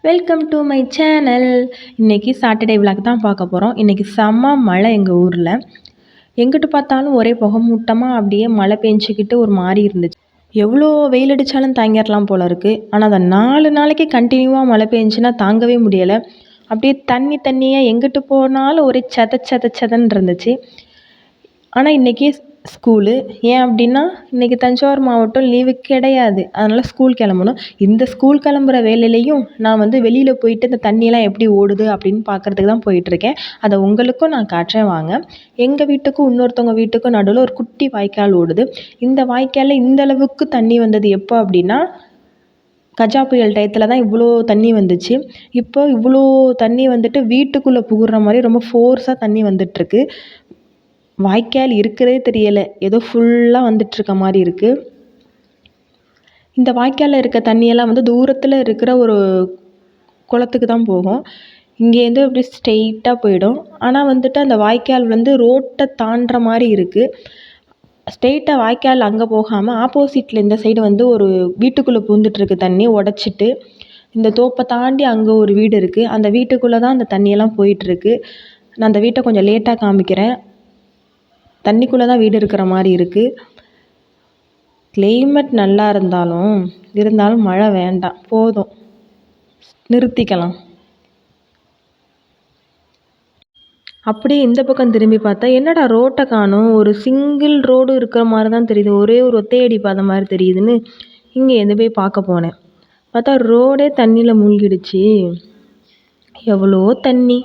Welcome to my channel. இன்றைக்கி Saturday vlog தான் பார்க்க போகிறோம். இன்றைக்கி செம்ம மழை எங்கள் ஊரில். எங்கிட்டு பார்த்தாலும் ஒரே புகமூட்டமாக அப்படியே மழை பெஞ்சிக்கிட்டு ஒரு மாதிரி இருந்துச்சு. எவ்வளோ வெயில் அடித்தாலும் தாங்கிடலாம் போல இருக்குது. ஆனால் அந்த 4 நாளைக்கு கண்டினியூவாக மழை பெஞ்சுன்னா தாங்கவே முடியலை. அப்படியே தண்ணியாக எங்கிட்டு போனாலும் ஒரே செதன்னு இருந்துச்சு. ஆனால் இன்றைக்கி ஸ்கூலு ஏன் அப்படின்னா இன்றைக்கி தஞ்சாவூர் மாவட்டம் லீவு கிடையாது. அதனால் ஸ்கூல் கிளம்பணும். இந்த ஸ்கூல் கிளம்புற வேலையிலையும் நான் வெளியில் போயிட்டு இந்த தண்ணியெல்லாம் எப்படி ஓடுது அப்படின்னு பார்க்குறதுக்கு தான் போயிட்டுருக்கேன். அதை உங்களுக்கும் நான் காட்டுறேன் வாங்க. எங்கள் வீட்டுக்கும் இன்னொருத்தவங்க வீட்டுக்கும் நடுவில் ஒரு குட்டி வாய்க்கால் ஓடுது. இந்த வாய்க்காலில் இந்த அளவுக்கு தண்ணி வந்தது எப்போ அப்படின்னா கஜா புயல் டயத்தில் தான் இவ்வளோ தண்ணி வந்துச்சு. இப்போ இவ்வளோ தண்ணி வந்துட்டு வீட்டுக்குள்ளே புகுற மாதிரி ரொம்ப ஃபோர்ஸாக தண்ணி வந்துட்டுருக்கு. வாய்க்கால் இருக்கிறதே தெரியலை. ஏதோ ஃபுல்லாக வந்துட்டுருக்க மாதிரி இருக்குது. இந்த வாய்க்காலில் இருக்க தண்ணியெல்லாம் தூரத்தில் இருக்கிற ஒரு குளத்துக்கு தான் போகும். இங்கேருந்து அப்படியே ஸ்ட்ரெயிட்டாக போயிடும். ஆனால் அந்த வாய்க்கால் ரோட்டை தாண்டுற மாதிரி இருக்குது. ஸ்ட்ரெயிட்டாக வாய்க்கால் அங்கே போகாமல் ஆப்போசிட்டில் இந்த சைடு ஒரு வீட்டுக்குள்ளே பூந்துட்டுருக்கு தண்ணி உடச்சிட்டு. இந்த தோப்பை தாண்டி அங்கே ஒரு வீடு இருக்குது. அந்த வீட்டுக்குள்ளே தான் அந்த தண்ணியெல்லாம் போயிட்டுருக்கு. நான் அந்த வீட்டை கொஞ்சம் லேட்டாக காமிக்கிறேன். தண்ணிக்குள்ளே தான் வீடு இருக்கிற மாதிரி இருக்குது. கிளைமேட் நல்லா இருந்தாலும் மழை வேண்டாம், போதும், நிறுத்திக்கலாம். அப்படியே இந்த பக்கம் திரும்பி பார்த்தா என்னடா ரோட்டை காணோம், ஒரு சிங்கிள் ரோடு இருக்கிற மாதிரி தான் தெரியுது, ஒரே ஒரு ஒத்தையடி பாதை மாதிரி தெரியுதுன்னு இங்கே எந்த போய் பார்க்க போனேன். பார்த்தா ரோடே தண்ணியில் மூழ்கிடுச்சு. எவ்வளோ தண்ணி.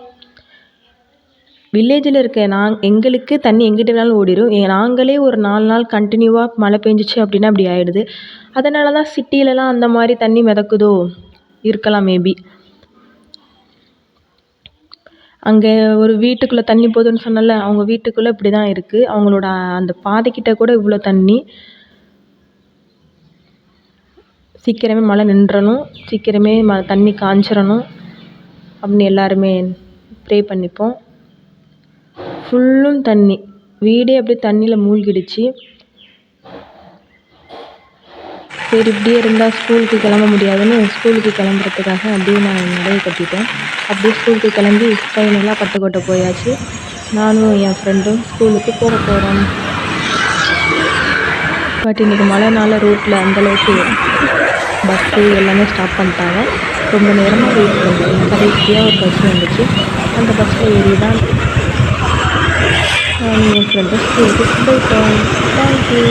வில்லேஜில் இருக்க எங்களுக்கு தண்ணி எங்கிட்ட வேணாலும் ஓடிடும். நாங்களே ஒரு 4 நாள் கண்டினியூவாக மழை பெஞ்சிச்சு அப்படின்னா அப்படி ஆகிடுது. அதனால தான் சிட்டிலலாம் அந்த மாதிரி தண்ணி மிதக்குதோ இருக்கலாம் மேபி. அங்கே ஒரு வீட்டுக்குள்ளே தண்ணி போகுதுன்னு சொன்னல, அவங்க வீட்டுக்குள்ளே இப்படி தான் இருக்குது. அவங்களோட அந்த பாதைக்கிட்ட கூட இவ்வளோ தண்ணி. சீக்கிரமே மழை நின்றணும், சீக்கிரமே தண்ணி காஞ்சிடணும் அப்படின்னு எல்லாருமே ப்ரே பண்ணிப்போம். ஃபுல்லும் தண்ணி, வீடே அப்படியே தண்ணியில் மூழ்கிடுச்சு. சரி இப்படியே இருந்தால் ஸ்கூலுக்கு கிளம்ப முடியாதுன்னு ஸ்கூலுக்கு கிளம்புறதுக்காக அப்படியே நான் நடைய கட்டிட்டேன். அப்படியே ஸ்கூலுக்கு கிளம்பி ஃபைனலாக பட்டுக்கோட்டை போயாச்சு. நானும் என் ஃப்ரெண்டும் ஸ்கூலுக்கு போக போகிறோம். பட் இன்றைக்கி மழைனால ரோட்டில் அந்தளவுக்கு பஸ்ஸு எல்லாமே ஸ்டாப் பண்ணிட்டாங்க. ரொம்ப நேரமாக வெயிட் பண்ணுறேன். கடைசியாக ஒரு பஸ் வந்துச்சு. அந்த பஸ்ஸில் ஏறி தான் என் ஃப்ரெண்டு ஸ்கூலுக்கு போயிட்டோம். தேங்க்யூ.